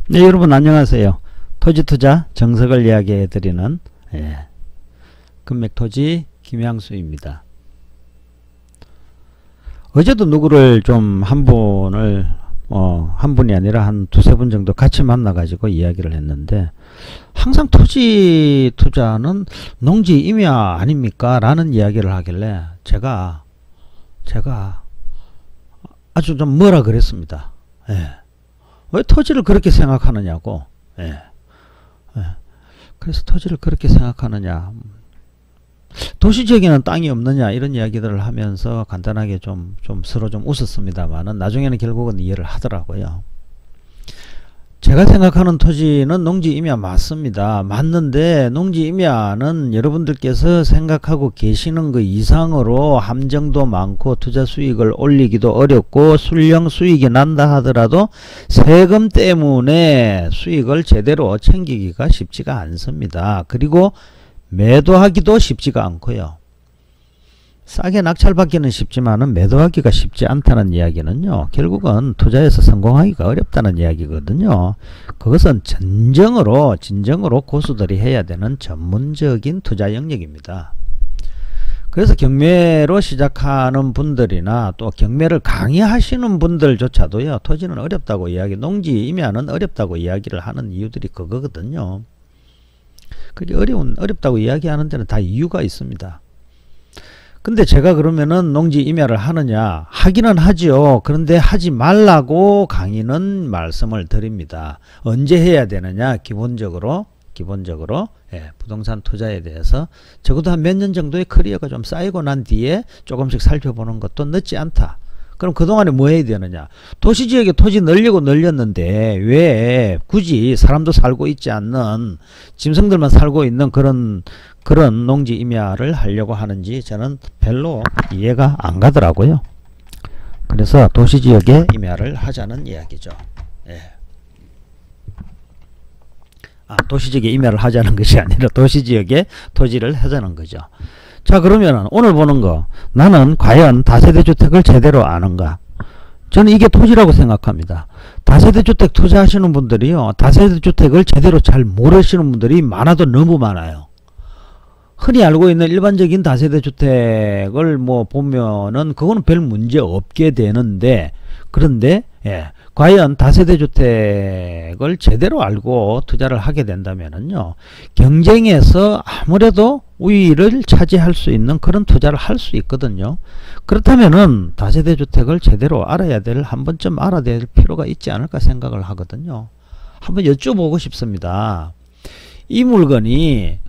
네, 여러분 안녕하세요. 토지투자 정석을 이야기해 드리는 금맥토지 김양수입니다. 어제도 누구를 좀 한 분이 아니라 한 두세 분 정도 같이 만나 가지고 이야기를 했는데, 항상 토지 투자는 농지 임야 아닙니까? 라는 이야기를 하길래 제가 아주 좀 뭐라 그랬습니다. 왜 토지를 그렇게 생각하느냐고. 그래서 토지를 그렇게 생각하느냐, 도시지역에는 땅이 없느냐, 이런 이야기들을 하면서 간단하게 좀 서로 좀 웃었습니다만은 나중에는 결국은 이해를 하더라고요. 제가 생각하는 토지는 농지 임야 맞습니다. 맞는데 농지 임야는 여러분들께서 생각하고 계시는 그 이상으로 함정도 많고 투자 수익을 올리기도 어렵고, 술령 수익이 난다 하더라도 세금 때문에 수익을 제대로 챙기기가 쉽지가 않습니다. 그리고 매도하기도 쉽지가 않고요. 싸게 낙찰받기는 쉽지만은 매도하기가 쉽지 않다는 이야기는요, 결국은 투자에서 성공하기가 어렵다는 이야기거든요. 그것은 진정으로 고수들이 해야 되는 전문적인 투자 영역입니다. 그래서 경매로 시작하는 분들이나 또 경매를 강의하시는 분들조차도요, 토지는 어렵다고 농지 임야는 어렵다고 이야기를 하는 이유들이 그거거든요. 그게 어렵다고 이야기하는 데는 다 이유가 있습니다. 근데 제가 그러면은 농지 임야를 하느냐, 하기는 하죠. 그런데 하지 말라고 강의는 말씀을 드립니다. 언제 해야 되느냐, 기본적으로 부동산 투자에 대해서 적어도 한 몇 년 정도의 커리어가 좀 쌓이고 난 뒤에 조금씩 살펴보는 것도 늦지 않다. 그럼 그동안에 뭐 해야 되느냐, 도시지역에 토지 늘렸는데 왜 굳이 사람도 살고 있지 않는, 짐승들만 살고 있는 그런 농지 임야를 하려고 하는지 저는 별로 이해가 안 가더라고요. 그래서 도시지역에 임야를 하자는 이야기죠. 도시지역에 임야를 하자는 것이 아니라 도시지역에 토지를 하자는 거죠. 자, 그러면 오늘 보는 거, 나는 과연 다세대주택을 제대로 아는가? 저는 이게 토지라고 생각합니다. 다세대주택 투자하시는 분들이요, 다세대주택을 제대로 잘 모르시는 분들이 많아도 너무 많아요. 흔히 알고 있는 일반적인 다세대주택을 보면은 그거는 별 문제 없게 되는데, 그런데 과연 다세대주택을 제대로 알고 투자를 하게 된다면은요, 경쟁에서 아무래도 우위를 차지할 수 있는 그런 투자를 할 수 있거든요. 그렇다면은 다세대주택을 제대로 한 번쯤 알아야 될 필요가 있지 않을까 생각을 하거든요. 한번 여쭤보고 싶습니다. 이 물건이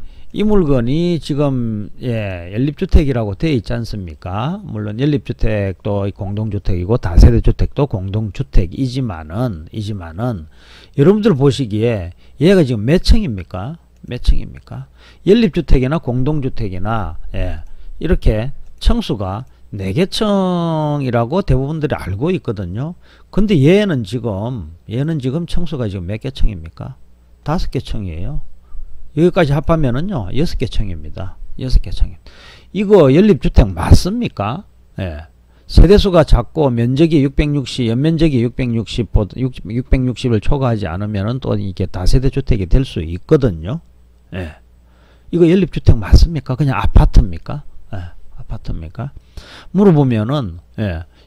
지금 연립주택이라고 되어 있지 않습니까? 물론 연립주택도 공동주택이고 다세대주택도 공동주택이지만은 여러분들 보시기에 얘가 지금 몇 층입니까? 연립주택이나 공동주택이나 이렇게 층수가 4개 층이라고 대부분들이 알고 있거든요. 근데 얘는 지금 층수가 지금 몇 개 층입니까? 5개 층이에요. 여기까지 합하면은요 6개 층입니다. 6개 층. 이거 연립주택 맞습니까? 세대수가 작고 면적이 660, 연면적이 660을 초과하지 않으면은 또 이게 다세대주택이 될 수 있거든요. 이거 연립주택 맞습니까? 그냥 아파트입니까? 아파트입니까? 물어보면은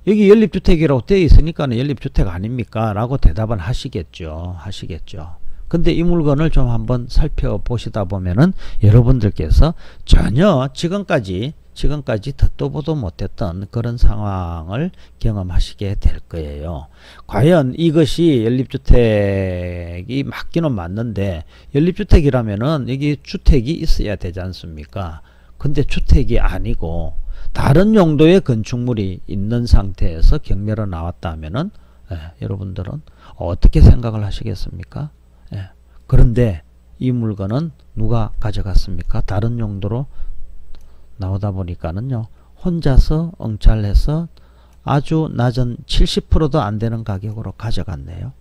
여기 연립주택이라고 되어 있으니까 연립주택 아닙니까? 라고 대답은 하시겠죠. 근데 이 물건을 좀 한번 살펴보시다 보면은 여러분들께서 전혀 지금까지 듣도 보도 못했던 그런 상황을 경험하시게 될 거예요. 과연 이것이 연립주택이 맞기는 맞는데, 연립주택이라면은 여기 주택이 있어야 되지 않습니까? 근데 주택이 아니고 다른 용도의 건축물이 있는 상태에서 경매로 나왔다면은 여러분들은 어떻게 생각을 하시겠습니까? 그런데 이 물건은 누가 가져갔습니까? 다른 용도로 나오다 보니까는요, 혼자서 엉찰해서 아주 낮은 70%도 안 되는 가격으로 가져갔네요.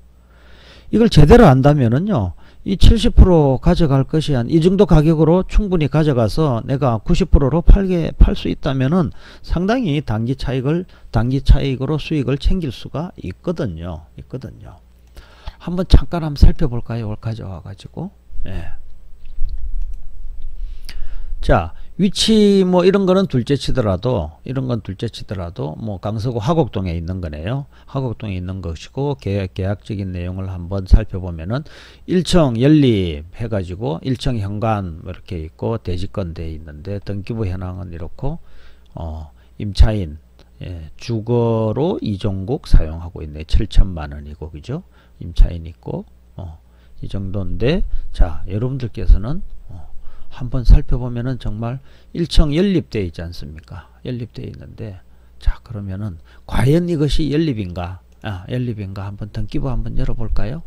이걸 제대로 안다면은요, 이 70% 가져갈 것이 이 정도 가격으로 충분히 가져가서 내가 90%로 팔 수 있다면은 상당히 단기 차익으로 수익을 챙길 수가 있거든요. 한번 잠깐 한번 살펴볼까요? 올 가져와 가지고. 예. 자, 위치 뭐 이런 거는 둘째 치더라도 뭐 강서구 화곡동에 있는 거네요. 화곡동에 있는 것이고 계약적인 내용을 한번 살펴보면은 1층 연립 해가지고 1층 현관 이렇게 있고 대지권 돼 있는데 등기부 현황은 이렇고 임차인 주거로 이종국 사용하고 있네. 7천만 원이고 그죠? 임차인 있고 이 정도인데 자 여러분들께서는 한번 살펴보면은 정말 1층 연립되어 있지 않습니까? 연립되어 있는데 자 그러면은 과연 이것이 연립인가? 연립인가? 한번 등기부 한번 열어볼까요?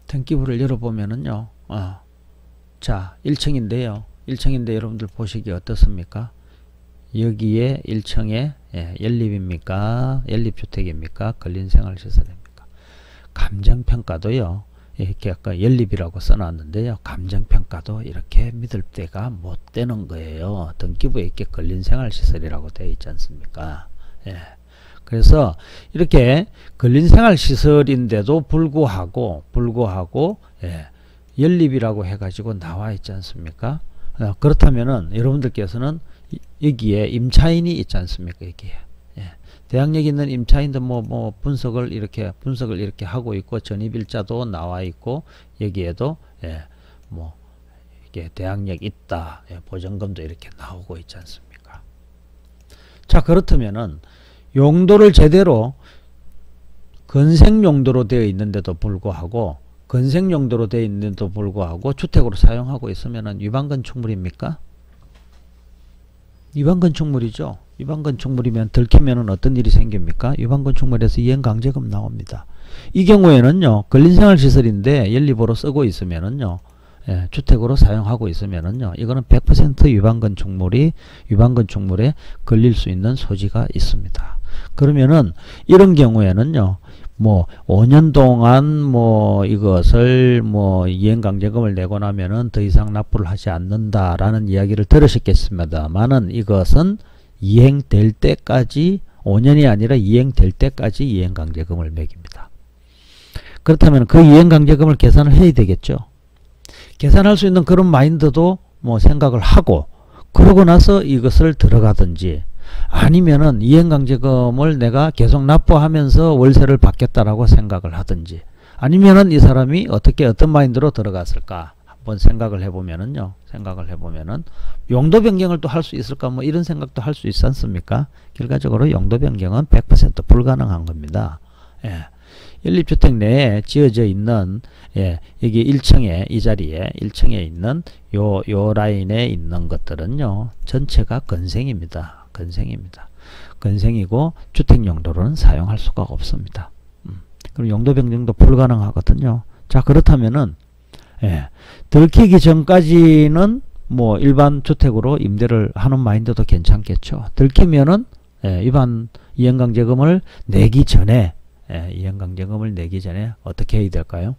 등기부를 열어보면은요. 자 1층인데요. 1층인데 여러분들 보시기 어떻습니까? 여기에 1층에 연립입니까? 연립주택입니까? 근린생활시설입니까? 감정평가도요. 이렇게 아까 연립이라고 써놨는데요. 감정평가도 이렇게 믿을 때가 못 되는 거예요. 등기부에 이렇게 근린생활시설이라고 되어 있지 않습니까? 그래서 이렇게 근린생활시설인데도 불구하고 연립이라고 해가지고 나와 있지 않습니까? 그렇다면은 여러분들께서는 여기에 임차인이 있지 않습니까? 여기에. 대항력 있는 임차인도 뭐 분석을 이렇게 하고 있고 전입일자도 나와 있고 여기에도 뭐 이게 대항력 있다 보증금도 이렇게 나오고 있지 않습니까? 자 그렇다면은 용도를 제대로 건색 용도로 되어 있는데도 불구하고 주택으로 사용하고 있으면은 위반 건축물입니까? 위반 건축물이죠. 위반 건축물이면 들키면은 어떤 일이 생깁니까? 위반 건축물에서 이행강제금 나옵니다. 이 경우에는요, 근린생활시설인데 연립으로 쓰고 있으면은요, 주택으로 사용하고 있으면은요, 이거는 100% 위반 건축물에 걸릴 수 있는 소지가 있습니다. 그러면은 이런 경우에는요, 뭐 5년 동안 뭐 이것을 뭐 이행강제금을 내고 나면은 더 이상 납부를 하지 않는다라는 이야기를 들으셨겠습니다만은 이것은 이행될 때까지 5년이 아니라 이행될 때까지 이행강제금을 매깁니다. 그렇다면 그 이행강제금을 계산을 해야 되겠죠. 계산할 수 있는 그런 마인드도 뭐 생각을 하고 그러고 나서 이것을 들어가든지 아니면은 이행강제금을 내가 계속 납부하면서 월세를 받겠다라고 생각을 하든지 아니면은 이 사람이 어떤 마인드로 들어갔을까 한번 생각을 해보면은 용도 변경을 또 할 수 있을까 뭐 이런 생각도 할 수 있지 않습니까? 결과적으로 용도 변경은 100% 불가능한 겁니다. 연립주택 내에 지어져 있는 여기 1층에 이 자리에 1층에 있는 요 라인에 있는 것들은요 전체가 건생입니다. 건생이고 주택 용도로는 사용할 수가 없습니다. 그럼 용도 변경도 불가능하거든요. 자 그렇다면은 들키기 전까지는 뭐 일반 주택으로 임대를 하는 마인드도 괜찮겠죠. 들키면은 위반 이행강제금을 내기 전에 어떻게 해야 될까요?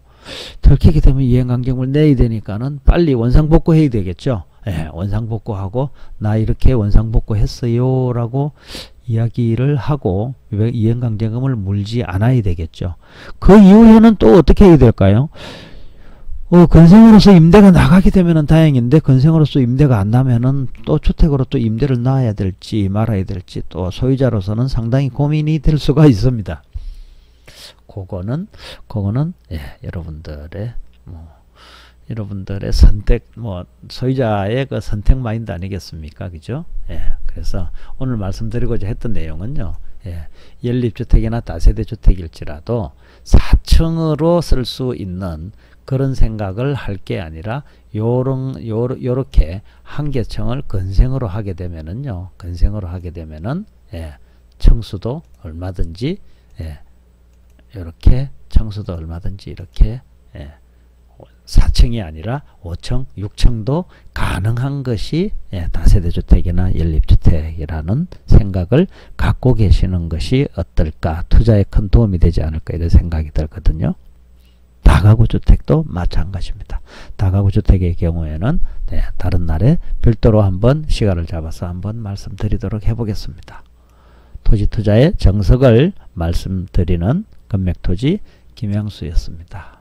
들키게 되면 이행강제금을 내야 되니까는 빨리 원상복구 해야 되겠죠. 원상복구하고 나 이렇게 원상복구 했어요 라고 이야기를 하고 이행강제금을 물지 않아야 되겠죠. 그 이후에는 또 어떻게 해야 될까요? 건생으로서 임대가 나가게 되면은 다행인데 건생으로서 임대가 안 나면은 또 주택으로 또 임대를 놔야 될지 말아야 될지 또 소유자로서는 상당히 고민이 될 수가 있습니다. 그거는 여러분들의 선택 소유자의 그 선택 마인드 아니겠습니까? 그죠? 그래서 오늘 말씀드리고자 했던 내용은요. 연립주택이나 다세대 주택일지라도 4층으로 쓸 수 있는 그런 생각을 할 게 아니라 요렇게 한 개층을 건생으로 하게 되면은요. 청수도 얼마든지 이렇게 4층 4층이 아니라 5층, 6층도 가능한 것이 다세대주택이나 연립주택이라는 생각을 갖고 계시는 것이 어떨까, 투자에 큰 도움이 되지 않을까 이런 생각이 들거든요. 다가구주택도 마찬가지입니다. 다가구주택의 경우에는 다른 날에 별도로 한번 시간을 잡아서 한번 말씀드리도록 해보겠습니다. 토지투자의 정석을 말씀드리는 건맥토지 김양수였습니다.